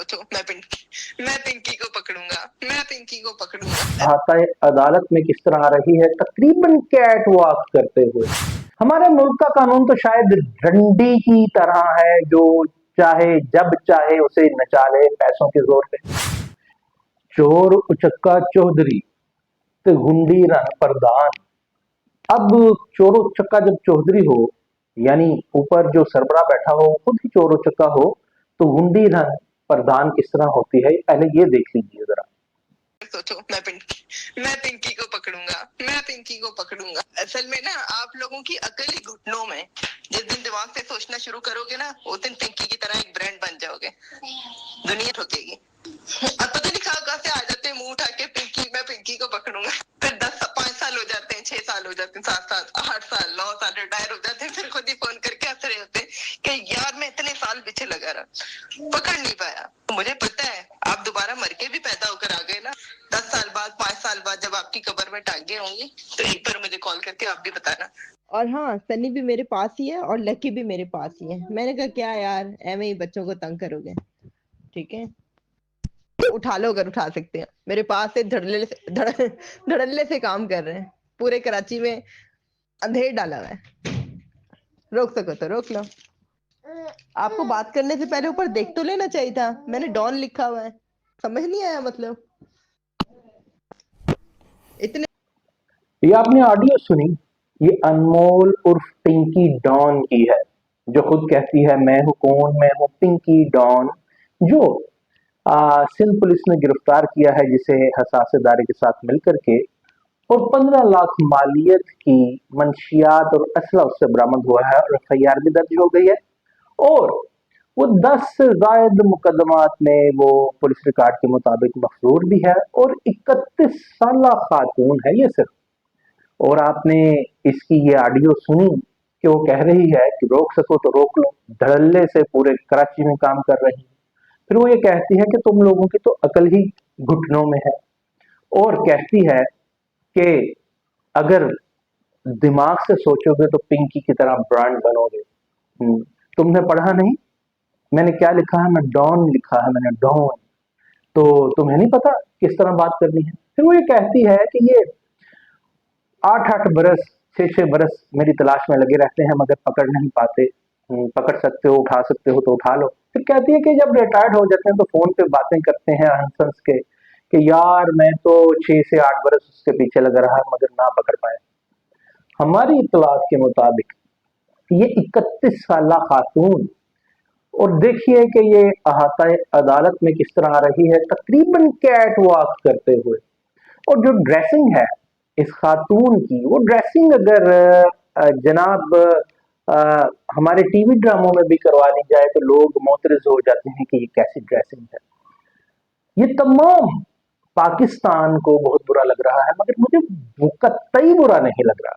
सोचो, मैं पिंकी को पकड़ूंगा, मैं पिंकी को पकड़ूंगा। अहाता अदालत में किस तरह आ रही है तकरीबन कैट वॉक करते हुए। हमारे मुल्क का कानून तो शायद डंडी की तरह है, जो चाहे जब चाहे उसे नचा ले पैसों के जोर पे। चोर उचक्का चौधरी ते गुंडी रंग प्रधान। अब चोर उचक्का जब चौधरी हो, यानी ऊपर जो सरबरा बैठा हो खुद ही चोर उचक्का हो, तो गुंडी रंग प्रधान किस तरह होती है, पहले ये देख लीजिए जरा। सोचो, मैं पिंकी को पकड़ूंगा, मैं पिंकी को पकड़ूंगा। असल में ना आप लोगों की अकल ही घुटनों में। जिस दिन दिमाग से सोचना शुरू करोगे ना, उस दिन पिंकी की तरह एक ब्रांड बन जाओगे, दुनिया ठोकेगी। अब पता नहीं कहाँ से आ जाते हैं मुंह उठा के, पिंकी, मैं पिंकी को पकड़ूंगा। फिर 5 साल हो जाते हैं, 6 साल हो जाते हैं, 7 साल, 8 साल, 9 साल रिटायर हो जाते हैं, फिर खुद ही फोन करके हंस रहे होते हैं कि यार मैं इतने साल पीछे लगा रहा, पकड़ नहीं पाया। मुझे पता है आप दोबारा मर के भी पैदा होकर आ गए ना, 10 साल बाद, 5 साल बाद, जब आपकी कब्र में टांगे होंगी, तो एक बार मुझे कॉल करके आप भी बताना। और हाँ, सनी भी मेरे पास ही है और लकी भी मेरे पास ही है। मैंने कहा क्या यार, ऐਵੇਂ ही बच्चों को तंग करोगे, ठीक है, उठा लो अगर उठा सकते हैं। मेरे पास से धड़ल्ले से काम कर रहे हैं, पूरे कराची में अंधेर डाला हुआ है। रोक सको तो रोक लो। आपको बात करने से पहले ऊपर देख तो लेना चाहिए था, मैंने डॉन लिखा हुआ है, समझ नहीं आया मतलब इतने। ये आपने ऑडियो सुनी, ये अनमोल उर्फ पिंकी डॉन की है, जो खुद कहती है मैं हूं कौन, मैं हूं पिंकी डॉन, जो सिंध पुलिस ने गिरफ्तार किया है, जिसे हसासेदारी के साथ मिलकर के, और 15 लाख मालियत की मंशियात और असला उससे बरामद हुआ है और एफआईआर भी दर्ज हो गई है। और वो 10 से जायद मुकदमात में वो पुलिस रिकॉर्ड के मुताबिक मफरूर भी है, और 31 साल खातून है ये सिर्फ। और आपने इसकी ये ऑडियो सुनी कि वो कह रही है कि रोक सको तो रोक लो, धड़ल्ले से पूरे कराची में काम कर रही है। फिर वो ये कहती है कि तुम लोगों की तो अकल ही घुटनों में है, और कहती है कि अगर दिमाग से सोचोगे तो पिंकी की तरह ब्रांड बनोगे। तुमने पढ़ा नहीं, मैंने क्या लिखा है, मैं डॉन लिखा है, मैंने डॉन। तो तुम्हें नहीं पता किस तरह बात करनी है। फिर वो ये कहती है कि ये 8-8 बरस, 6-6 बरस मेरी तलाश में लगे रहते हैं, मगर पकड़ नहीं पाते। पकड़ सकते हो, उठा सकते हो तो उठा लो। फिर कहती है कि जब रिटायर्ड हो जाते हैं तो फोन पे बातें करते हैं हंस हंस के कि यार मैं तो 6 से 8 बरस उसके पीछे लगा रहा मगर ना पकड़ पाए। हमारी इत्तलात के मुताबिक ये 31 साल खातून, और देखिए कि ये अहाता अदालत में किस तरह आ रही है तकरीबन कैट वॉक करते हुए। और जो ड्रेसिंग है इस खातून की, वो ड्रेसिंग अगर जनाब हमारे टीवी ड्रामों में भी करवा ली जाए तो लोग मोतरज हो जाते हैं कि ये कैसी ड्रेसिंग है। ये तमाम पाकिस्तान को बहुत बुरा लग रहा है, मगर मुझे कतई बुरा नहीं लग रहा।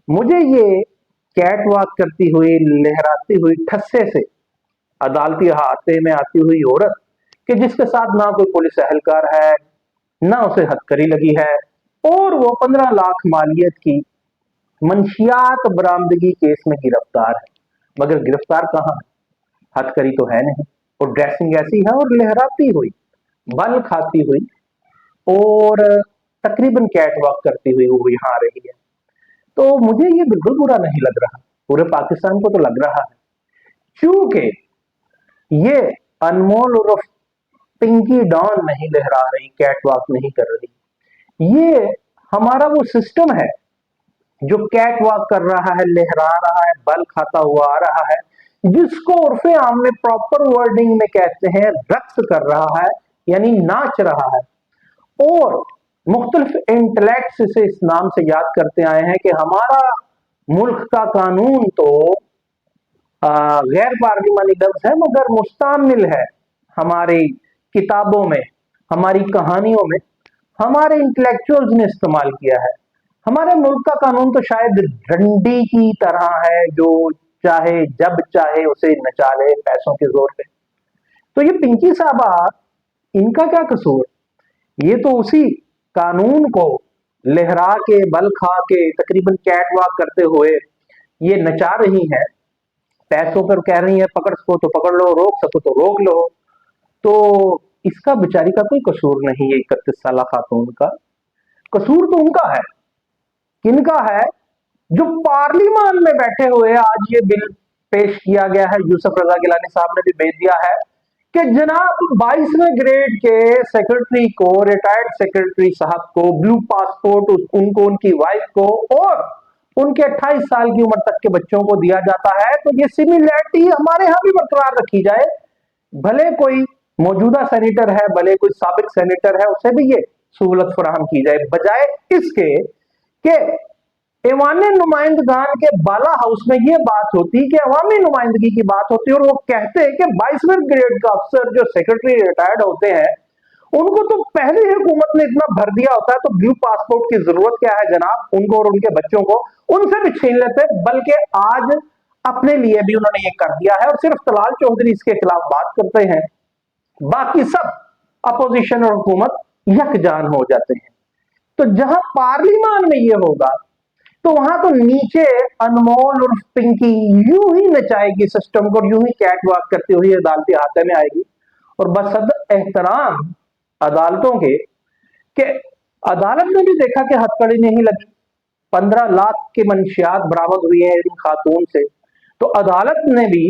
मुझे ये कैट वॉक करती हुई, लहराती हुई ठस्से से अदालती अहाते में आती हुई औरत, कि जिसके साथ ना कोई पुलिस एहलकार है, ना उसे हथकड़ी लगी है, और वो 15 लाख मालियत की मंशियात बरामदगी केस में गिरफ्तार है, मगर गिरफ्तार कहाँ है, हथकड़ी तो है नहीं, और ड्रेसिंग ऐसी है और लहराती हुई, बल खाती हुई, और तकरीबन कैट वॉक करती हुई वो यहाँ आ रही है। तो मुझे ये बिल्कुल बुरा नहीं लग रहा, पूरे पाकिस्तान को तो लग रहा है, क्योंकि ये अनमोल और पिंकी डॉन नहीं लहरा रही, कैट वॉक नहीं कर रही। ये हमारा वो सिस्टम है जो कैट वॉक कर रहा है, लहरा रहा है, बल खाता हुआ आ रहा है, जिसको उर्फे आम में प्रॉपर वर्डिंग में कहते हैं रक्स कर रहा है, यानी नाच रहा है। और मुख्तलिफ इंटेलेक्ट्स से इस नाम से याद करते आए हैं कि हमारा मुल्क का कानून तो गैर पार्लिमानी लफ्ज है, मगर मुस्तामिल है हमारी किताबों में, हमारी कहानियों में, हमारे इंटेलेक्चुअल्स ने इस्तेमाल किया है। हमारे मुल्क का कानून तो शायद डंडी की तरह है, जो चाहे जब चाहे उसे नचा ले पैसों के जोर पे। तो ये पिंकी साहबा, इनका क्या कसूर? ये तो उसी कानून को लहरा के, बल खा के, तकरीबन कैट वॉक करते हुए ये नचा रही हैं, पैसों पर कह रही है पकड़ सको तो पकड़ लो, रोक सको तो रोक लो। तो इसका बेचारी का कोई कसूर नहीं है। 31 साल खातून का कसूर तो उनका है। किनका है? जो पार्लियामान में बैठे हुए आज ये बिल पेश किया गया है, यूसुफ रजा गिलानी साहब ने भी भेज दिया है कि जनाब 22वें ग्रेड के सेक्रेटरी को, रिटायर्ड सेक्रेटरी साहब को ब्लू पासपोर्ट उनको, उनकी वाइफ को और उनके 28 साल की उम्र तक के बच्चों को दिया जाता है। तो ये सिमिलैरिटी हमारे यहां भी बरकरार रखी जाए। भले कोई मौजूदा सेनेटर है, भले कोई साबिक सेनेटर है, उसे भी ये सहूलत फराहम की जाए, बजाय इसके कि ऐवाने नुमाइंदगान के बाला हाउस में ये बात होती कि अवामी नुमाइंदगी की बात होती और वो कहते हैं कि 22वें ग्रेड का अफसर जो सेक्रेटरी रिटायर्ड होते हैं उनको तो पहले ही हुकूमत ने इतना भर दिया होता है, तो ब्लू पासपोर्ट की जरूरत क्या है जनाब उनको और उनके बच्चों को, उनसे भी छीन लेते। बल्कि आज अपने लिए भी उन्होंने ये कर दिया है और सिर्फ तलाल चौधरी इसके खिलाफ बात करते हैं, बाकी सब अपोजिशन और हुकूमत यकजान हो जाते हैं। तो जहां पार्लियामान में ये होगा तो वहां तो नीचे अनमोल और पिंकी यूं ही नचाएगी सिस्टम को, यूं ही कैट वॉक करती हुई अदालती हाथे में आएगी। और बसद एहतराम अदालतों के कि अदालत ने भी देखा कि हथकड़ी नहीं लगी, 15 लाख की मंशियात बरामद हुई है इन खातून से, तो अदालत ने भी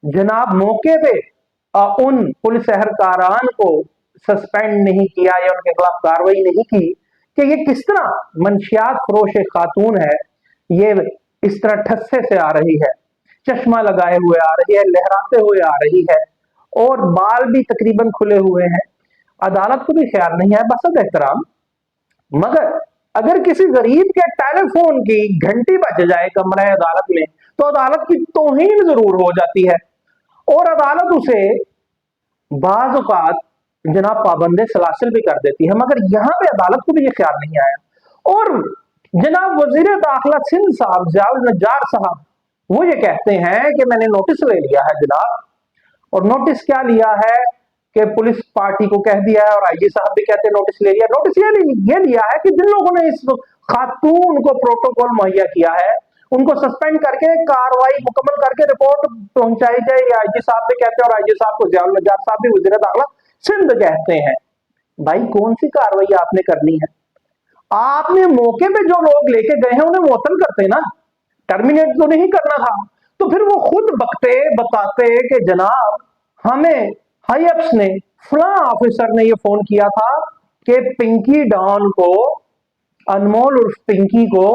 जनाब मौके पे उन पुलिस एहलकारान को सस्पेंड नहीं किया या उनके खिलाफ कार्रवाई नहीं की कि ये किस तरह मंशियात फरोश खातून है, ये इस तरह ठस्से से आ रही है, चश्मा लगाए हुए आ रही है, लहराते हुए आ रही है और बाल भी तकरीबन खुले हुए हैं। अदालत को भी ख्याल नहीं है, बसद एहतराम। मगर अगर किसी गरीब के टेलीफोन की घंटी बज जाए कमरे अदालत में तो अदालत की तौहीन जरूर हो जाती है और अदालत उसे बाज औकात जनाब पाबंदे सलासिल भी कर देती है। मगर यहां पे अदालत को भी ये ख्याल नहीं आया और जनाब वजीर दाखिला सिंध साहब जियाउल नज्जार साहब वो ये कहते हैं कि मैंने नोटिस ले लिया है जनाब, और नोटिस क्या लिया है कि पुलिस पार्टी को कह दिया है और आईजी साहब भी कहते हैं नोटिस ले लिया। नोटिस ये लिया है कि जिन लोगों ने इस खातून को प्रोटोकॉल मुहैया किया है उनको सस्पेंड करके कार्रवाई मुकम्मल करके रिपोर्ट पहुंचाई जाए। आईजी साहब भी कहते हैं और आईजी साहब को जियाउल नज्जार साहब भी वजीर दाखिला सिंध कहते हैं। भाई कौन सी कार्रवाई आपने करनी है? आपने मौके पे जो लोग लेके गए हैं उन्हें मुअत्तल करते ना, टर्मिनेट तो नहीं करना था। तो फिर वो खुद बताते कि जनाब हमें हाई अप्स ने, फला ऑफिसर ने ये फोन किया था कि पिंकी डॉन को, अनमोल उर्फ पिंकी को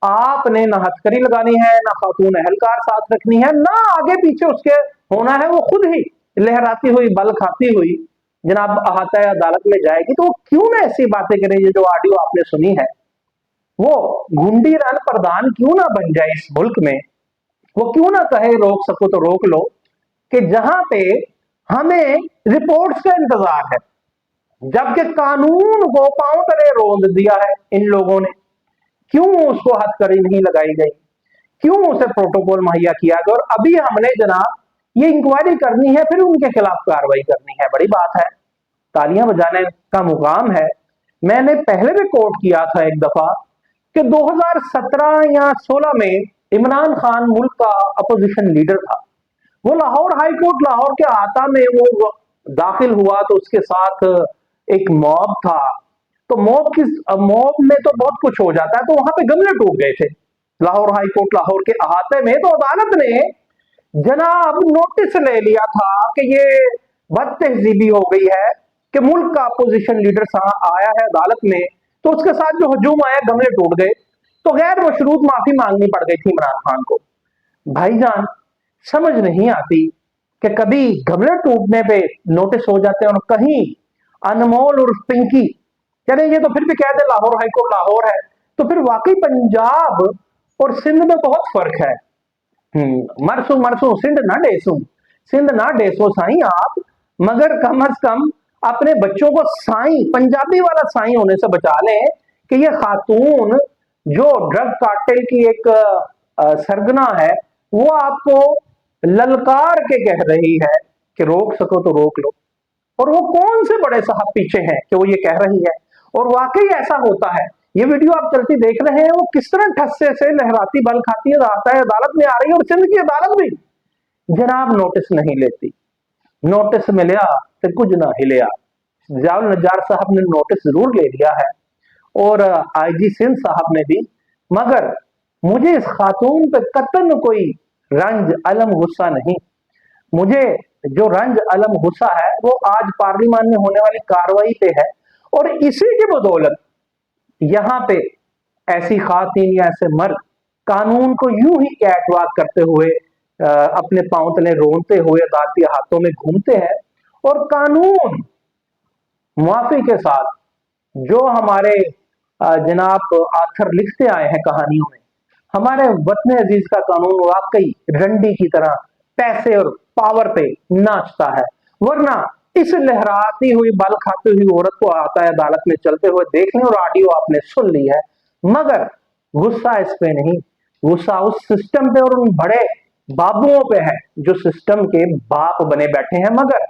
आपने ना हथकड़ी लगानी है, ना खातून एहलकार साथ रखनी है, ना आगे पीछे उसके होना है, वो खुद ही लहराती हुई बल खाती हुई जनाब अहाता अदालत में जाएगी। तो वो क्यों ना ऐसी बातें करे, ये जो ऑडियो आपने सुनी है वो गुंडी रन प्रधान क्यों ना बन जाए इस मुल्क में, वो क्यों ना कहे रोक सको तो रोक लो, कि जहां पे हमें रिपोर्ट्स का इंतजार है जबकि कानून को पांव तले रोंद दिया है इन लोगों ने। क्यों उसको हथकड़ी नहीं लगाई गई, क्यों उसे प्रोटोकॉल मुहैया किया गया? और अभी हमने जनाब ये इंक्वायरी करनी है, फिर उनके खिलाफ कार्रवाई करनी है। बड़ी बात है, तालियां बजाने का मुकाम है। मैंने पहले भी कोट किया था एक दफा कि 2017 या 16 में इमरान खान मुल्क का अपोजिशन लीडर था। वो लाहौर हाई कोर्ट लाहौर के आता में वो दाखिल हुआ तो उसके साथ एक मॉब था। तो मॉब में तो बहुत कुछ हो जाता है, तो वहां पे गमले टूट गए थे लाहौर हाई कोर्ट लाहौर के अहाते में। तो अदालत ने जनाब नोटिस ले लिया था कि ये बद तहजीबी हो गई है कि मुल्क का अपोजिशन लीडर आया है अदालत में, तो उसके साथ जो हजूम आया गमले टूट गए, तो गैर मशरूत माफी मांगनी पड़ गई थी इमरान खान को। भाईजान समझ नहीं आती कि कभी गमले टूटने पे नोटिस हो जाते हैं और कहीं अनमोल और पिंकी, चले ये तो फिर भी कहते लाहौर हाई कोर्ट लाहौर है, तो फिर वाकई पंजाब और सिंध में बहुत फर्क है। मरसू मरसू सिंध ना डेसो साई आप, मगर कम अज कम अपने बच्चों को साई, पंजाबी वाला साई होने से बचा लें कि ये खातून जो ड्रग कार्टेल की एक सरगना है वो आपको ललकार के कह रही है कि रोक सको तो रोक लो। और वो कौन से बड़े साहब पीछे हैं कि वो ये कह रही है? और वाकई ऐसा होता है। ये वीडियो आप चलती देख रहे हैं, वो किस तरह ठस्से से लहराती बल खाती है, अदालत में आ रही है और सिंध की अदालत भी जनाब नोटिस नहीं लेती। नोटिस मिलया ते कुछ ना हिलया। ज़ियाउल नज्जार साहब ने नोटिस जरूर ले लिया है और आईजी सिंध साहब ने भी, मगर मुझे इस खातून पे कतन कोई रंज अलम गुस्सा नहीं। मुझे जो रंज अलम गुस्सा है वो आज पार्लियामेंट में होने वाली कार्रवाई पे है, और इसी की बदौलत यहां पे ऐसी खातन या ऐसे मर्द कानून को यूं ही कैटवाक करते हुए अपने पांव तले रोनते हुए अदालती हाथों में घूमते हैं, और कानून मुआफी के साथ जो हमारे जनाब आथर लिखते आए हैं कहानियों में, हमारे वतन अजीज का कानून वाकई रंडी की तरह पैसे और पावर पे नाचता है। वरना इस लहराती हुई बल खाती हुई औरत को आता है अदालत में चलते हुए देखने, और ऑडियो आपने सुन ली है, मगर गुस्सा इस पे नहीं, गुस्सा उस सिस्टम पे और उन बड़े बाबुओं पे है जो सिस्टम के बाप बने बैठे हैं। मगर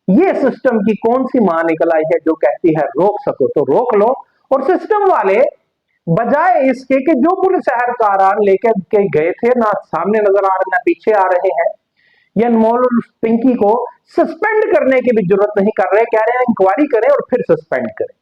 ये सिस्टम की कौन सी मां निकल आई है जो कहती है रोक सको तो रोक लो, और सिस्टम वाले बजाय इसके कि जो पुलिस एहलकार लेकर के गए थे, ना सामने नजर आ रहे ना पीछे आ रहे हैं, ये अनमोल और पिंकी को सस्पेंड करने की भी जरूरत नहीं कर रहे, कह रहे हैं इंक्वायरी करें और फिर सस्पेंड करें।